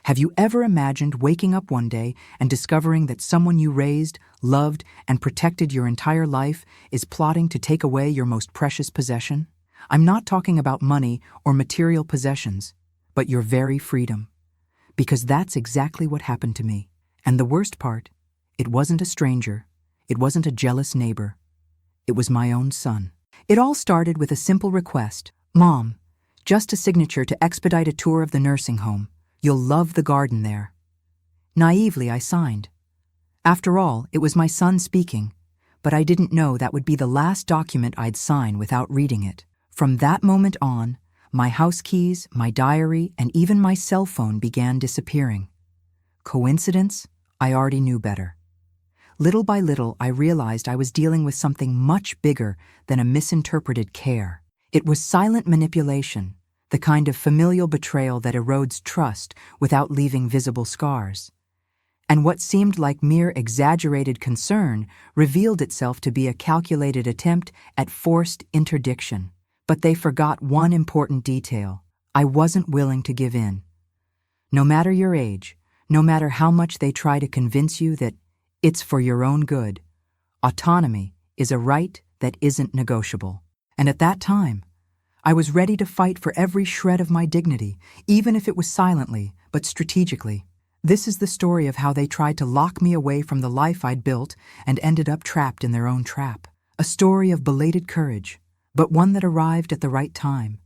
Have you ever imagined waking up one day and discovering that someone you raised, loved, and protected your entire life is plotting to take away your most precious possession? I'm not talking about money or material possessions, but your very freedom. Because that's exactly what happened to me. And the worst part, it wasn't a stranger. It wasn't a jealous neighbor. It was my own son. It all started with a simple request. Mom, just a signature to expedite a tour of the nursing home. You'll love the garden there. Naively, I signed. After all, it was my son speaking, but I didn't know that would be the last document I'd sign without reading it. From that moment on, my house keys, my diary, and even my cell phone began disappearing. Coincidence? I already knew better. Little by little, I realized I was dealing with something much bigger than a misinterpreted care. It was silent manipulation, the kind of familial betrayal that erodes trust without leaving visible scars. And what seemed like mere exaggerated concern revealed itself to be a calculated attempt at forced interdiction. But they forgot one important detail. I wasn't willing to give in. No matter your age, no matter how much they try to convince you that it's for your own good, autonomy is a right that isn't negotiable. And at that time, I was ready to fight for every shred of my dignity, even if it was silently, but strategically. This is the story of how they tried to lock me away from the life I'd built and ended up trapped in their own trap. A story of belated courage, but one that arrived at the right time.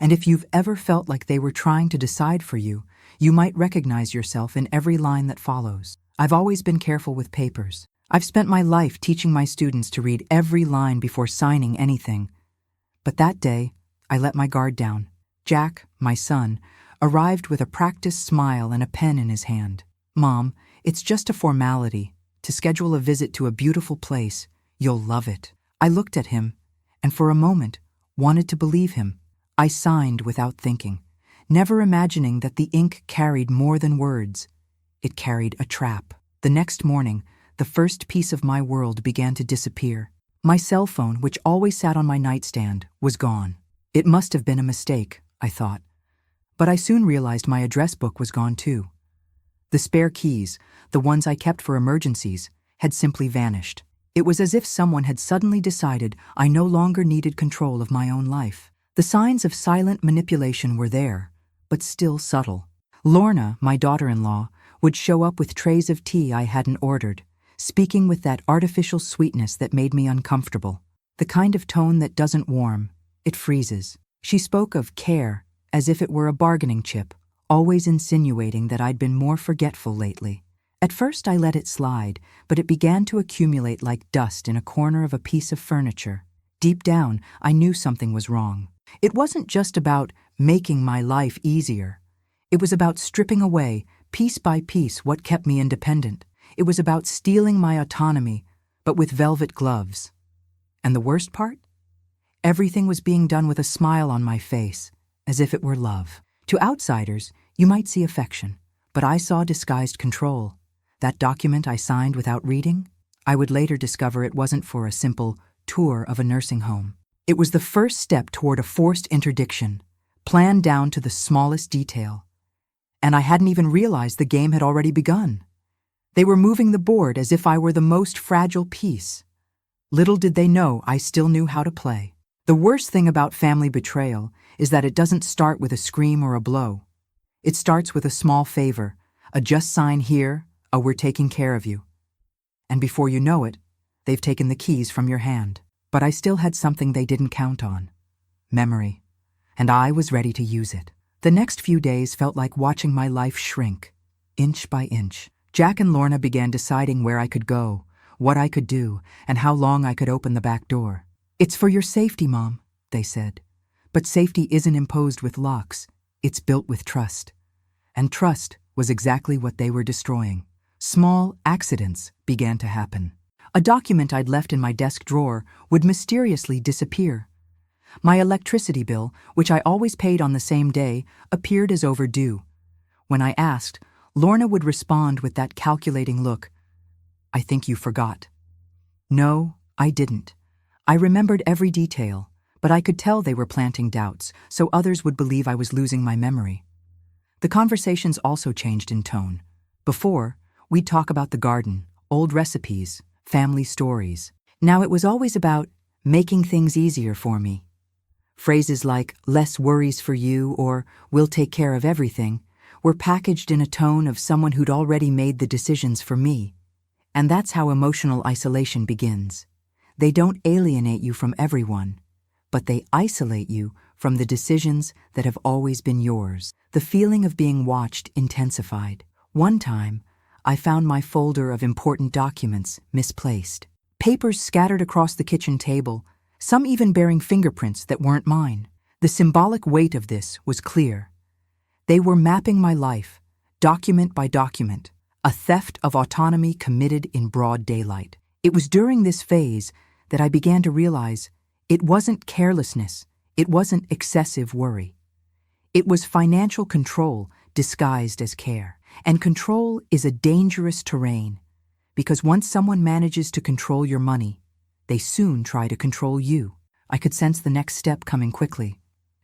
And if you've ever felt like they were trying to decide for you, you might recognize yourself in every line that follows. I've always been careful with papers. I've spent my life teaching my students to read every line before signing anything. But that day, I let my guard down. Jack, my son, arrived with a practiced smile and a pen in his hand. Mom, it's just a formality. To schedule a visit to a beautiful place. You'll love it. I looked at him, and for a moment, wanted to believe him. I signed without thinking, never imagining that the ink carried more than words. It carried a trap. The next morning, the first piece of my world began to disappear. My cell phone, which always sat on my nightstand, was gone. It must have been a mistake, I thought. But I soon realized my address book was gone too. The spare keys, the ones I kept for emergencies, had simply vanished. It was as if someone had suddenly decided I no longer needed control of my own life. The signs of silent manipulation were there, but still subtle. Lorna, my daughter-in-law, would show up with trays of tea I hadn't ordered, speaking with that artificial sweetness that made me uncomfortable. The kind of tone that doesn't warm, it freezes. She spoke of care as if it were a bargaining chip, always insinuating that I'd been more forgetful lately. At first I let it slide, but it began to accumulate like dust in a corner of a piece of furniture. Deep down, I knew something was wrong. It wasn't just about making my life easier. It was about stripping away, piece by piece, what kept me independent. It was about stealing my autonomy, but with velvet gloves. And the worst part? Everything was being done with a smile on my face, as if it were love. To outsiders, you might see affection, but I saw disguised control. That document I signed without reading, I would later discover it wasn't for a simple tour of a nursing home. It was the first step toward a forced interdiction, planned down to the smallest detail. And I hadn't even realized the game had already begun. They were moving the board as if I were the most fragile piece. Little did they know I still knew how to play. The worst thing about family betrayal is that it doesn't start with a scream or a blow. It starts with a small favor, a just sign here, a we're taking care of you. And before you know it, they've taken the keys from your hand. But I still had something they didn't count on. Memory. And I was ready to use it. The next few days felt like watching my life shrink, inch by inch. Jack and Lorna began deciding where I could go, what I could do, and how long I could open the back door. It's for your safety, Mom, they said. But safety isn't imposed with locks. It's built with trust. And trust was exactly what they were destroying. Small accidents began to happen. A document I'd left in my desk drawer would mysteriously disappear. My electricity bill, which I always paid on the same day, appeared as overdue. When I asked, Lorna would respond with that calculating look. I think you forgot. No, I didn't. I remembered every detail, but I could tell they were planting doubts, so others would believe I was losing my memory. The conversations also changed in tone. Before, we'd talk about the garden, old recipes, family stories. Now it was always about making things easier for me. Phrases like, "less worries for you," or "we'll take care of everything," were packaged in a tone of someone who'd already made the decisions for me. And that's how emotional isolation begins. They don't alienate you from everyone, but they isolate you from the decisions that have always been yours. The feeling of being watched intensified. One time, I found my folder of important documents misplaced. Papers scattered across the kitchen table, some even bearing fingerprints that weren't mine. The symbolic weight of this was clear. They were mapping my life, document by document, a theft of autonomy committed in broad daylight. It was during this phase that I began to realize it wasn't carelessness, it wasn't excessive worry. It was financial control disguised as care. And control is a dangerous terrain, because once someone manages to control your money, they soon try to control you. I could sense the next step coming quickly.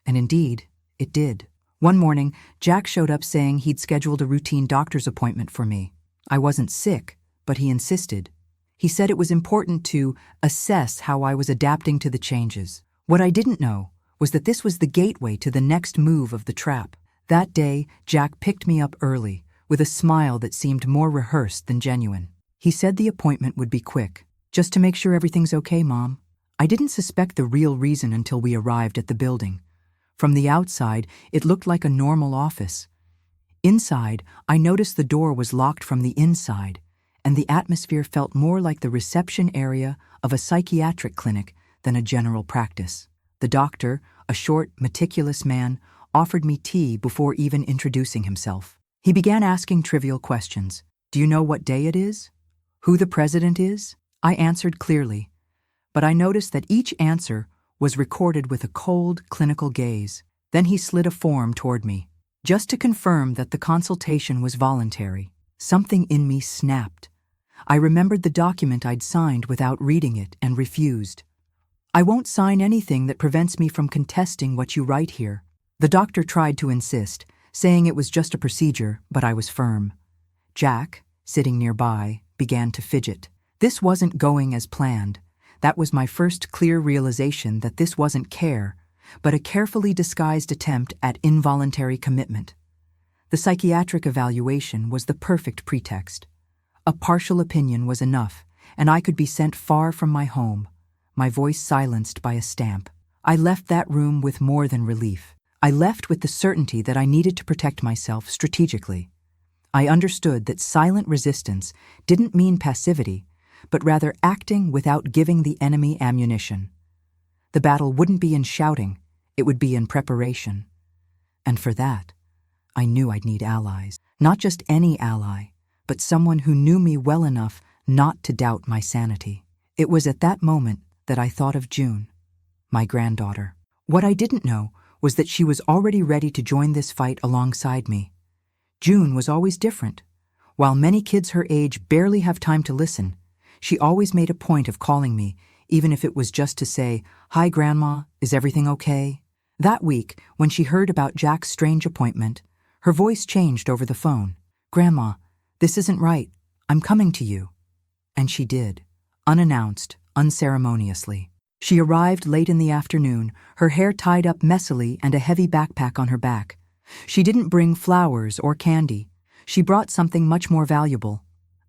And indeed, it did. One morning, Jack showed up saying he'd scheduled a routine doctor's appointment for me. I wasn't sick, but he insisted. He said it was important to assess how I was adapting to the changes. What I didn't know was that this was the gateway to the next move of the trap. That day, Jack picked me up early, with a smile that seemed more rehearsed than genuine. He said the appointment would be quick, just to make sure everything's okay, Mom. I didn't suspect the real reason until we arrived at the building. From the outside, it looked like a normal office. Inside, I noticed the door was locked from the inside, and the atmosphere felt more like the reception area of a psychiatric clinic than a general practice. The doctor, a short, meticulous man, offered me tea before even introducing himself. He began asking trivial questions. "Do you know what day it is? Who the president is?" I answered clearly, but I noticed that each answer was recorded with a cold, clinical gaze. Then he slid a form toward me, just to confirm that the consultation was voluntary. Something in me snapped. I remembered the document I'd signed without reading it and refused. "I won't sign anything that prevents me from contesting what you write here." The doctor tried to insist, saying it was just a procedure, but I was firm. Jack, sitting nearby, began to fidget. This wasn't going as planned. That was my first clear realization that this wasn't care, but a carefully disguised attempt at involuntary commitment. The psychiatric evaluation was the perfect pretext. A partial opinion was enough, and I could be sent far from my home, my voice silenced by a stamp. I left that room with more than relief. I left with the certainty that I needed to protect myself strategically. I understood that silent resistance didn't mean passivity, but rather acting without giving the enemy ammunition. The battle wouldn't be in shouting, it would be in preparation. And for that, I knew I'd need allies. Not just any ally, but someone who knew me well enough not to doubt my sanity. It was at that moment that I thought of June, my granddaughter. What I didn't know was that she was already ready to join this fight alongside me. June was always different. While many kids her age barely have time to listen, she always made a point of calling me, even if it was just to say, "Hi, Grandma, is everything okay?" That week, when she heard about Jack's strange appointment, her voice changed over the phone. "Grandma, this isn't right. I'm coming to you." And she did, unannounced, unceremoniously. She arrived late in the afternoon, her hair tied up messily and a heavy backpack on her back. She didn't bring flowers or candy. She brought something much more valuable: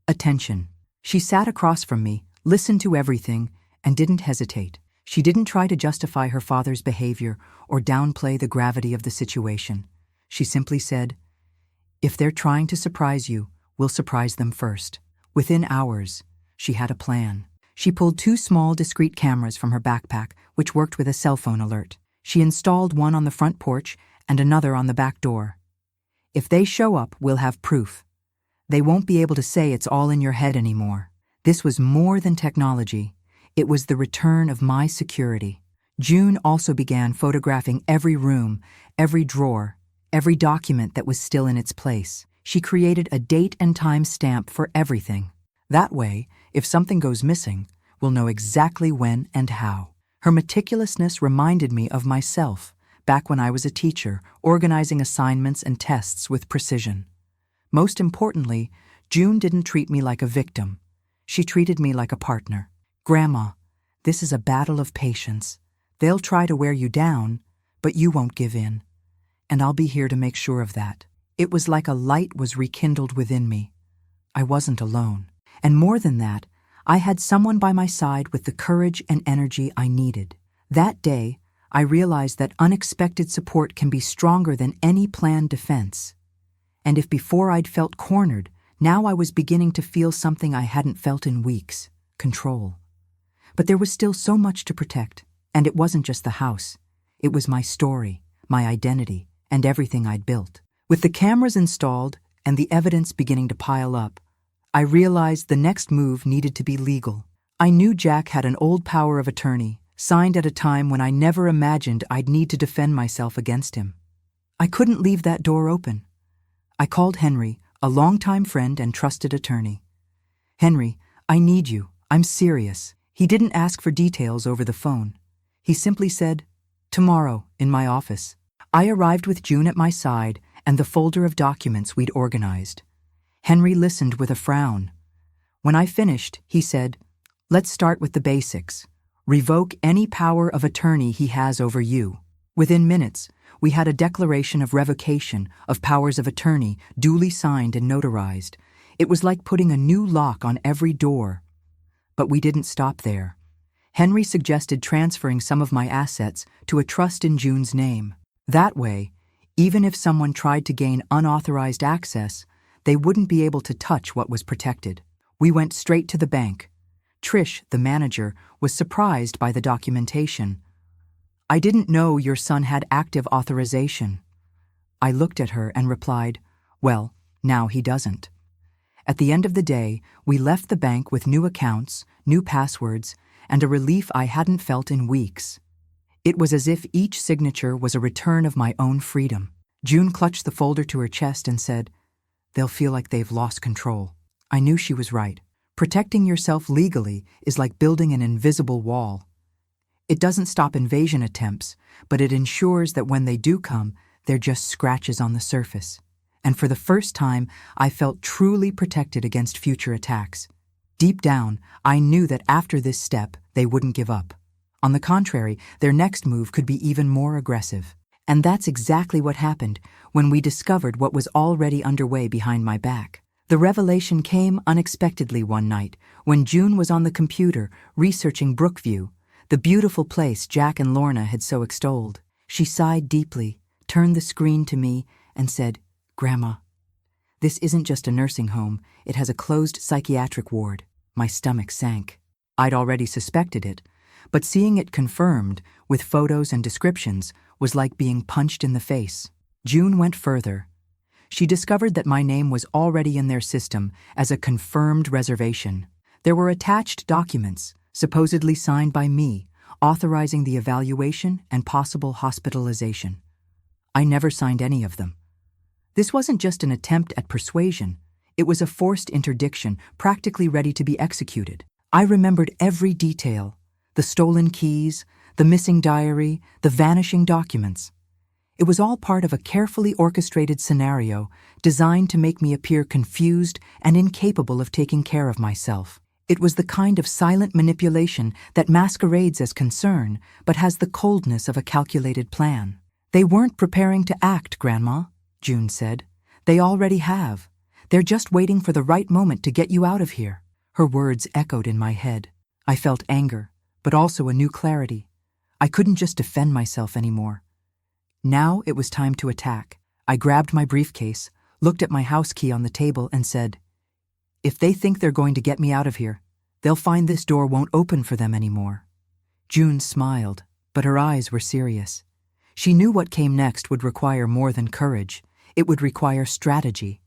attention. She sat across from me, listened to everything, and didn't hesitate. She didn't try to justify her father's behavior or downplay the gravity of the situation. She simply said, "If they're trying to surprise you, we'll surprise them first." Within hours, she had a plan. She pulled 2 small, discreet cameras from her backpack, which worked with a cell phone alert. She installed one on the front porch and another on the back door. "If they show up, we'll have proof. They won't be able to say it's all in your head anymore." This was more than technology. It was the return of my security. June also began photographing every room, every drawer, every document that was still in its place. She created a date and time stamp for everything. That way, if something goes missing, we'll know exactly when and how. Her meticulousness reminded me of myself, back when I was a teacher, organizing assignments and tests with precision. Most importantly, June didn't treat me like a victim. She treated me like a partner. Grandma, this is a battle of patience. They'll try to wear you down, but you won't give in. And I'll be here to make sure of that. It was like a light was rekindled within me. I wasn't alone. And more than that, I had someone by my side with the courage and energy I needed. That day, I realized that unexpected support can be stronger than any planned defense. And if before I'd felt cornered, now I was beginning to feel something I hadn't felt in weeks: control. But there was still so much to protect, and it wasn't just the house. It was my story, my identity, and everything I'd built. With the cameras installed and the evidence beginning to pile up, I realized the next move needed to be legal. I knew Jack had an old power of attorney, signed at a time when I never imagined I'd need to defend myself against him. I couldn't leave that door open. I called Henry, a longtime friend and trusted attorney. "Henry, I need you. I'm serious." He didn't ask for details over the phone. He simply said, "Tomorrow, in my office." I arrived with June at my side and the folder of documents we'd organized. Henry listened with a frown. When I finished, he said, "Let's start with the basics. Revoke any power of attorney he has over you." Within minutes, we had a declaration of revocation of powers of attorney duly signed and notarized. It was like putting a new lock on every door. But we didn't stop there. Henry suggested transferring some of my assets to a trust in June's name. That way, even if someone tried to gain unauthorized access, they wouldn't be able to touch what was protected. We went straight to the bank. Trish, the manager, was surprised by the documentation. "I didn't know your son had active authorization." I looked at her and replied, "Well, now he doesn't." At the end of the day, we left the bank with new accounts, new passwords, and a relief I hadn't felt in weeks. It was as if each signature was a return of my own freedom. June clutched the folder to her chest and said, "They'll feel like they've lost control." I knew she was right. Protecting yourself legally is like building an invisible wall. It doesn't stop invasion attempts, but it ensures that when they do come, they're just scratches on the surface. And for the first time, I felt truly protected against future attacks. Deep down, I knew that after this step, they wouldn't give up. On the contrary, their next move could be even more aggressive. And that's exactly what happened when we discovered what was already underway behind my back. The revelation came unexpectedly one night when June was on the computer researching Brookview, the beautiful place Jack and Lorna had so extolled. She sighed deeply, turned the screen to me, and said, "Grandma, this isn't just a nursing home, it has a closed psychiatric ward." My stomach sank. I'd already suspected it, but seeing it confirmed with photos and descriptions was like being punched in the face. June went further. She discovered that my name was already in their system as a confirmed reservation. There were attached documents, supposedly signed by me, authorizing the evaluation and possible hospitalization. I never signed any of them. This wasn't just an attempt at persuasion. It was a forced interdiction, practically ready to be executed. I remembered every detail: the stolen keys, the missing diary, the vanishing documents. It was all part of a carefully orchestrated scenario designed to make me appear confused and incapable of taking care of myself. It was the kind of silent manipulation that masquerades as concern but has the coldness of a calculated plan. "They weren't preparing to act, Grandma," June said. "They already have. They're just waiting for the right moment to get you out of here." Her words echoed in my head. I felt anger, but also a new clarity. I couldn't just defend myself anymore. Now it was time to attack. I grabbed my briefcase, looked at my house key on the table, and said, "If they think they're going to get me out of here, they'll find this door won't open for them anymore." June smiled, but her eyes were serious. She knew what came next would require more than courage. It would require strategy.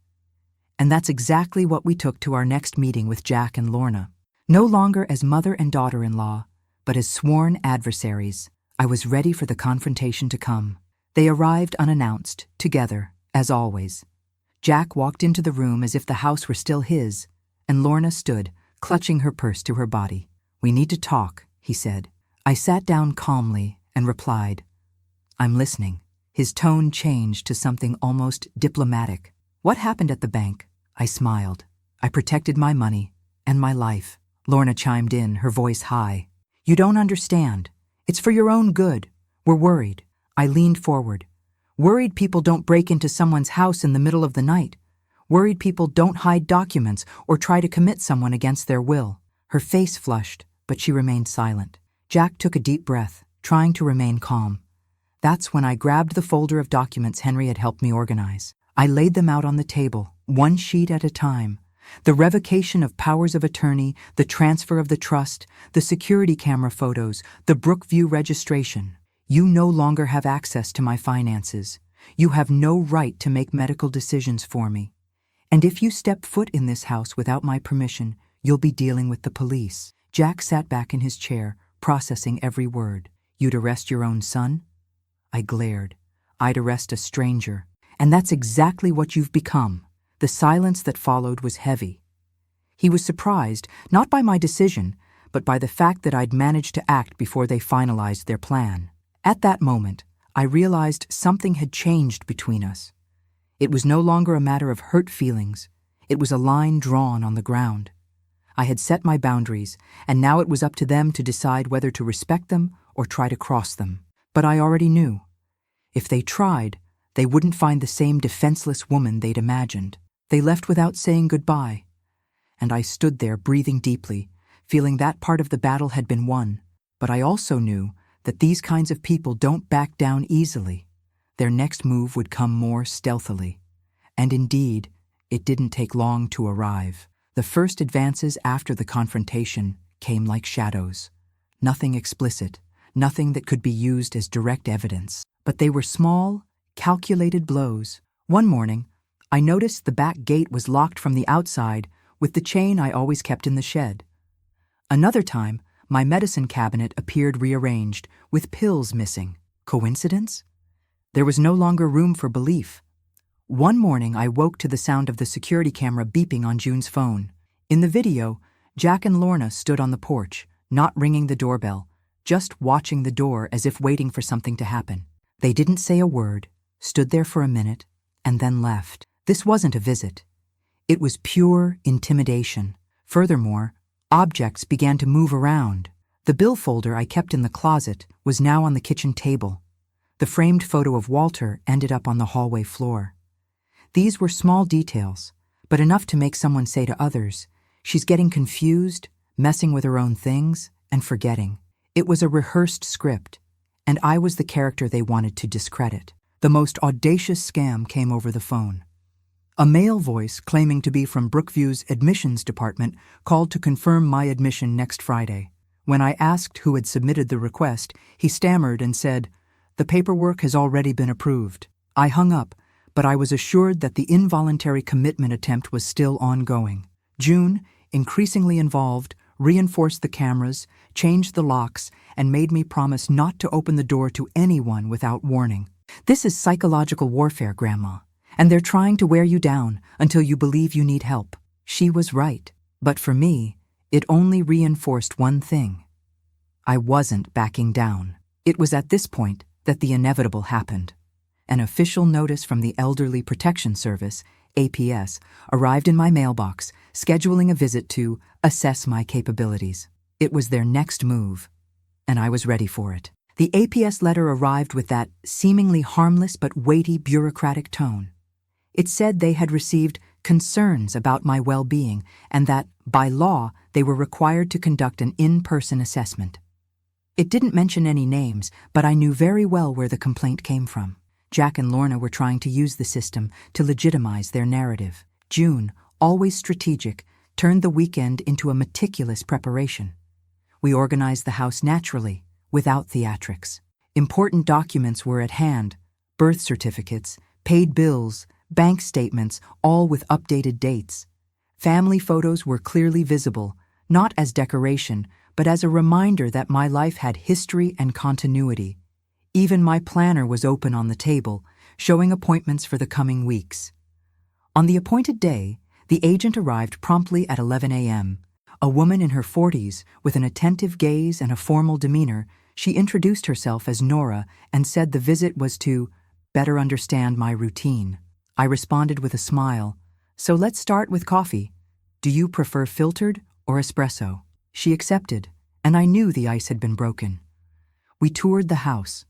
And that's exactly what we took to our next meeting with Jack and Lorna. No longer as mother and daughter-in-law, but as sworn adversaries. I was ready for the confrontation to come. They arrived unannounced, together, as always. Jack walked into the room as if the house were still his, and Lorna stood, clutching her purse to her body. "We need to talk," he said. I sat down calmly and replied, I'm listening. His tone changed to something almost diplomatic. What happened at the bank? I smiled. I protected my money and my life. Lorna chimed in, her voice high. You don't understand. It's for your own good. We're worried. I leaned forward. Worried people don't break into someone's house in the middle of the night. Worried people don't hide documents or try to commit someone against their will. Her face flushed, but she remained silent. Jack took a deep breath, trying to remain calm. That's when I grabbed the folder of documents Henry had helped me organize. I laid them out on the table, one sheet at a time. The revocation of powers of attorney, the transfer of the trust, the security camera photos, the Brookview registration. You no longer have access to my finances. You have no right to make medical decisions for me. And if you step foot in this house without my permission, you'll be dealing with the police. Jack sat back in his chair, processing every word. You'd arrest your own son? I glared. I'd arrest a stranger. And that's exactly what you've become. The silence that followed was heavy. He was surprised, not by my decision, but by the fact that I'd managed to act before they finalized their plan. At that moment, I realized something had changed between us. It was no longer a matter of hurt feelings. It was a line drawn on the ground. I had set my boundaries, and now it was up to them to decide whether to respect them or try to cross them. But I already knew. If they tried, they wouldn't find the same defenseless woman they'd imagined. They left without saying goodbye, and I stood there breathing deeply, feeling that part of the battle had been won. But I also knew that these kinds of people don't back down easily. Their next move would come more stealthily. And indeed, it didn't take long to arrive. The first advances after the confrontation came like shadows. Nothing explicit, nothing that could be used as direct evidence. But they were small, calculated blows. One morning, I noticed the back gate was locked from the outside with the chain I always kept in the shed. Another time, my medicine cabinet appeared rearranged, with pills missing. Coincidence? There was no longer room for belief. One morning, I woke to the sound of the security camera beeping on June's phone. In the video, Jack and Lorna stood on the porch, not ringing the doorbell, just watching the door as if waiting for something to happen. They didn't say a word, stood there for a minute, and then left. This wasn't a visit. It was pure intimidation. Furthermore, objects began to move around. The bill folder I kept in the closet was now on the kitchen table. The framed photo of Walter ended up on the hallway floor. These were small details, but enough to make someone say to others, she's getting confused, messing with her own things, and forgetting. It was a rehearsed script, and I was the character they wanted to discredit. The most audacious scam came over the phone. A male voice claiming to be from Brookview's admissions department called to confirm my admission next Friday. When I asked who had submitted the request, he stammered and said, "The paperwork has already been approved." I hung up, but I was assured that the involuntary commitment attempt was still ongoing. June, increasingly involved, reinforced the cameras, changed the locks, and made me promise not to open the door to anyone without warning. This is psychological warfare, Grandma. And they're trying to wear you down until you believe you need help. She was right. But for me, it only reinforced one thing. I wasn't backing down. It was at this point that the inevitable happened. An official notice from the Elderly Protection Service, APS, arrived in my mailbox, scheduling a visit to assess my capabilities. It was their next move, and I was ready for it. The APS letter arrived with that seemingly harmless but weighty bureaucratic tone. It said they had received concerns about my well-being and that, by law, they were required to conduct an in-person assessment. It didn't mention any names, but I knew very well where the complaint came from. Jack and Lorna were trying to use the system to legitimize their narrative. June, always strategic, turned the weekend into a meticulous preparation. We organized the house naturally, without theatrics. Important documents were at hand: birth certificates, paid bills, bank statements, all with updated dates. Family photos were clearly visible, not as decoration, but as a reminder that my life had history and continuity. Even my planner was open on the table, showing appointments for the coming weeks. On the appointed day, the agent arrived promptly at 11 a.m. A woman in her 40s, with an attentive gaze and a formal demeanor, She introduced herself as Nora and said the visit was to better understand my routine. I responded with a smile. So let's start with coffee. Do you prefer filtered or espresso? She accepted, and I knew the ice had been broken. We toured the house.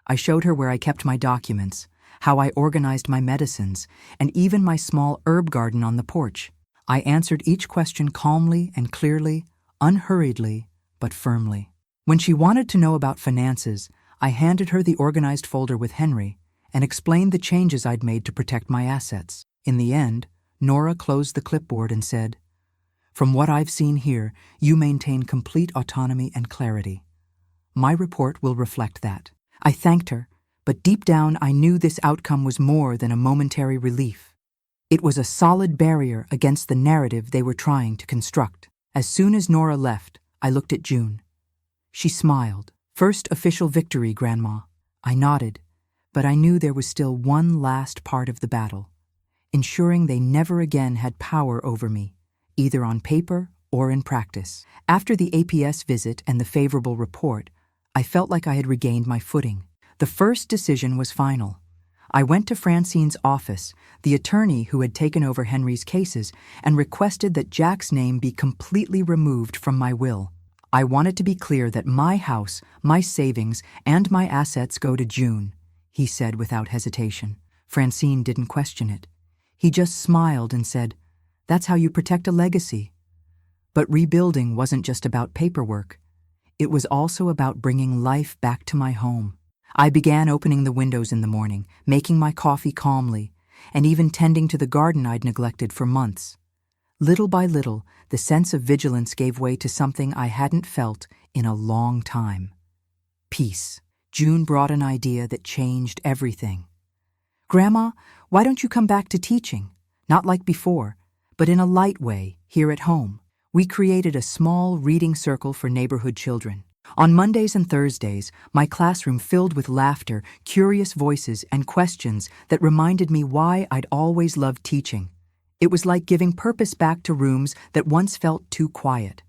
I showed her where I kept my documents, how I organized my medicines, and even my small herb garden on the porch. I answered each question calmly and clearly, unhurriedly, but firmly. When she wanted to know about finances, I handed her the organized folder with Henry and explained the changes I'd made to protect my assets. In the end, Nora closed the clipboard and said, "From what I've seen here, you maintain complete autonomy and clarity. My report will reflect that." I thanked her, but deep down I knew this outcome was more than a momentary relief. It was a solid barrier against the narrative they were trying to construct. As soon as Nora left, I looked at June. She smiled. "First official victory, Grandma." I nodded, but I knew there was still one last part of the battle, ensuring they never again had power over me, either on paper or in practice. After the APS visit and the favorable report, I felt like I had regained my footing. The first decision was final. I went to Francine's office, the attorney who had taken over Henry's cases, and requested that Jack's name be completely removed from my will. I wanted to be clear that my house, my savings, and my assets go to June, he said without hesitation. Francine didn't question it. He just smiled and said, "That's how you protect a legacy." But rebuilding wasn't just about paperwork. It was also about bringing life back to my home. I began opening the windows in the morning, making my coffee calmly, and even tending to the garden I'd neglected for months. Little by little, the sense of vigilance gave way to something I hadn't felt in a long time. Peace. June brought an idea that changed everything. "Grandma, why don't you come back to teaching? Not like before, but in a light way, here at home." We created a small reading circle for neighborhood children. On Mondays and Thursdays, my classroom filled with laughter, curious voices, and questions that reminded me why I'd always loved teaching. It was like giving purpose back to rooms that once felt too quiet.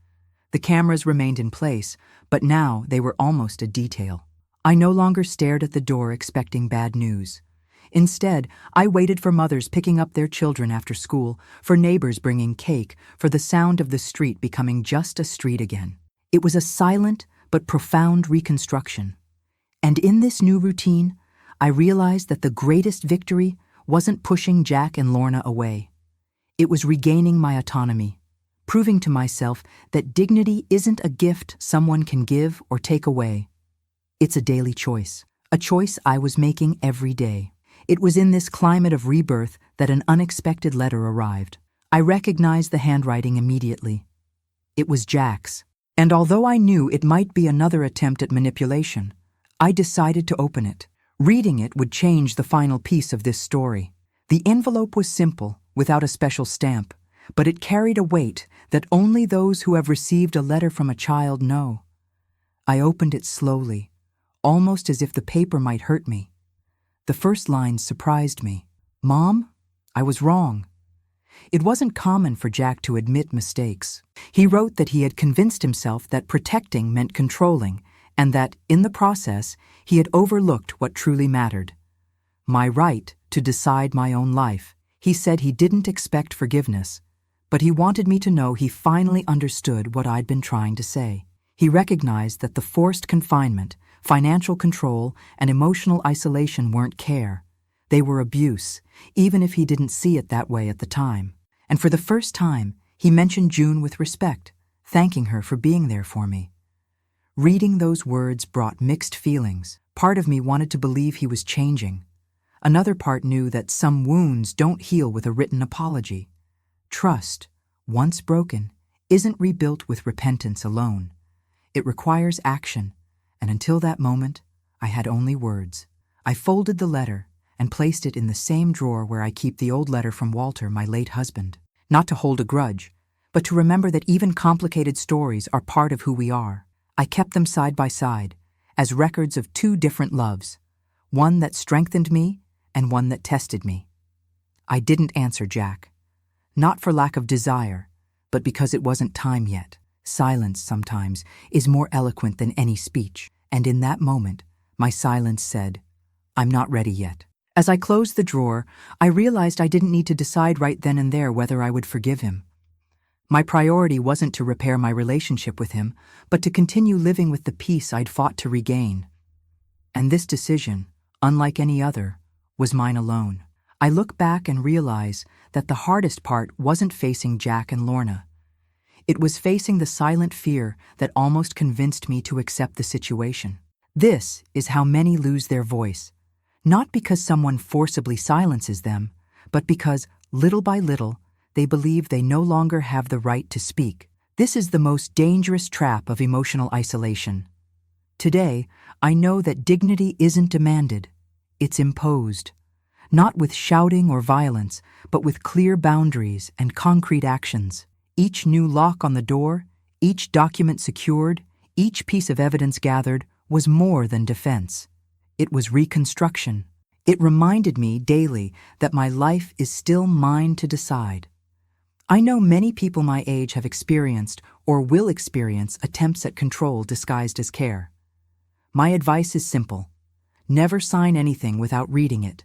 The cameras remained in place, but now they were almost a detail. I no longer stared at the door expecting bad news. Instead, I waited for mothers picking up their children after school, for neighbors bringing cake, for the sound of the street becoming just a street again. It was a silent but profound reconstruction. And in this new routine, I realized that the greatest victory wasn't pushing Jack and Lorna away. It was regaining my autonomy, proving to myself that dignity isn't a gift someone can give or take away. It's a daily choice, a choice I was making every day. It was in this climate of rebirth that an unexpected letter arrived. I recognized the handwriting immediately. It was Jack's, and although I knew it might be another attempt at manipulation, I decided to open it. Reading it would change the final piece of this story. The envelope was simple, without a special stamp, but it carried a weight that only those who have received a letter from a child know. I opened it slowly, almost as if the paper might hurt me. The first lines surprised me. "Mom, I was wrong." It wasn't common for Jack to admit mistakes. He wrote that he had convinced himself that protecting meant controlling, and that, in the process, he had overlooked what truly mattered. My right to decide my own life. He said he didn't expect forgiveness, but he wanted me to know he finally understood what I'd been trying to say. He recognized that the forced confinement, financial control, and emotional isolation weren't care. They were abuse, even if he didn't see it that way at the time. And for the first time, he mentioned June with respect, thanking her for being there for me. Reading those words brought mixed feelings. Part of me wanted to believe he was changing. Another part knew that some wounds don't heal with a written apology. Trust, once broken, isn't rebuilt with repentance alone. It requires action, and until that moment, I had only words. I folded the letter and placed it in the same drawer where I keep the old letter from Walter, my late husband. Not to hold a grudge, but to remember that even complicated stories are part of who we are. I kept them side by side, as records of two different loves, one that strengthened me and one that tested me. I didn't answer Jack, not for lack of desire, but because it wasn't time yet. Silence, sometimes, is more eloquent than any speech. And in that moment, my silence said, "I'm not ready yet." As I closed the drawer, I realized I didn't need to decide right then and there whether I would forgive him. My priority wasn't to repair my relationship with him, but to continue living with the peace I'd fought to regain. And this decision, unlike any other, was mine alone. I look back and realize that the hardest part wasn't facing Jack and Lorna. It was facing the silent fear that almost convinced me to accept the situation. This is how many lose their voice, not because someone forcibly silences them, but because, little by little, they believe they no longer have the right to speak. This is the most dangerous trap of emotional isolation. Today, I know that dignity isn't demanded, it's imposed. Not with shouting or violence, but with clear boundaries and concrete actions. Each new lock on the door, each document secured, each piece of evidence gathered was more than defense. It was reconstruction. It reminded me daily that my life is still mine to decide. I know many people my age have experienced or will experience attempts at control disguised as care. My advice is simple. Never sign anything without reading it.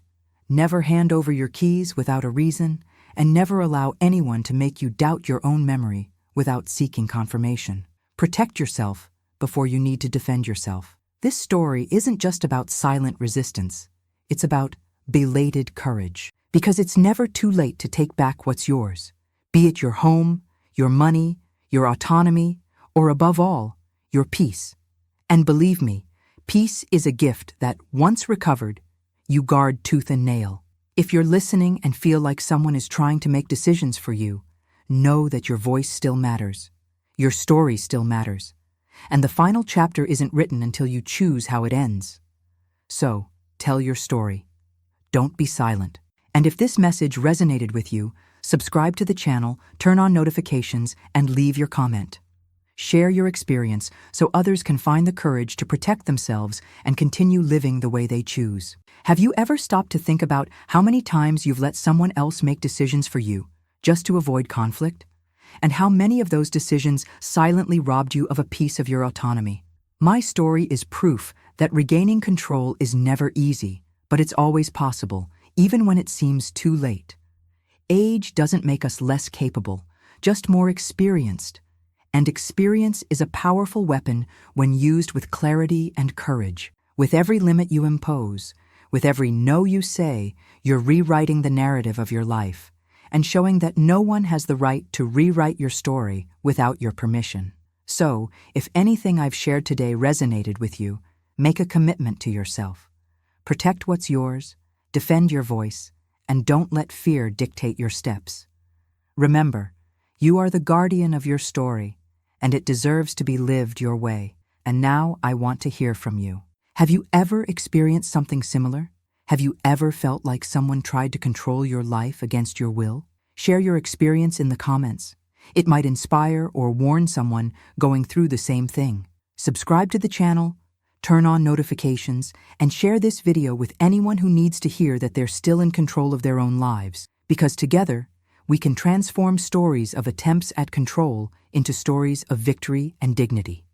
Never hand over your keys without a reason, and never allow anyone to make you doubt your own memory without seeking confirmation. Protect yourself before you need to defend yourself. This story isn't just about silent resistance. It's about belated courage. Because it's never too late to take back what's yours, be it your home, your money, your autonomy, or above all, your peace. And believe me, peace is a gift that, once recovered, you guard tooth and nail. If you're listening and feel like someone is trying to make decisions for you, know that your voice still matters. Your story still matters. And the final chapter isn't written until you choose how it ends. So, tell your story. Don't be silent. And if this message resonated with you, subscribe to the channel, turn on notifications, and leave your comment. Share your experience so others can find the courage to protect themselves and continue living the way they choose. Have you ever stopped to think about how many times you've let someone else make decisions for you, just to avoid conflict? And how many of those decisions silently robbed you of a piece of your autonomy? My story is proof that regaining control is never easy, but it's always possible, even when it seems too late. Age doesn't make us less capable, just more experienced. And experience is a powerful weapon when used with clarity and courage. With every limit you impose, with every no you say, you're rewriting the narrative of your life and showing that no one has the right to rewrite your story without your permission. So, if anything I've shared today resonated with you, make a commitment to yourself. Protect what's yours, defend your voice, and don't let fear dictate your steps. Remember, you are the guardian of your story, and it deserves to be lived your way. And now I want to hear from you. Have you ever experienced something similar? Have you ever felt like someone tried to control your life against your will? Share your experience in the comments. It might inspire or warn someone going through the same thing. Subscribe to the channel, turn on notifications, and share this video with anyone who needs to hear that they're still in control of their own lives. Because together, we can transform stories of attempts at control into stories of victory and dignity.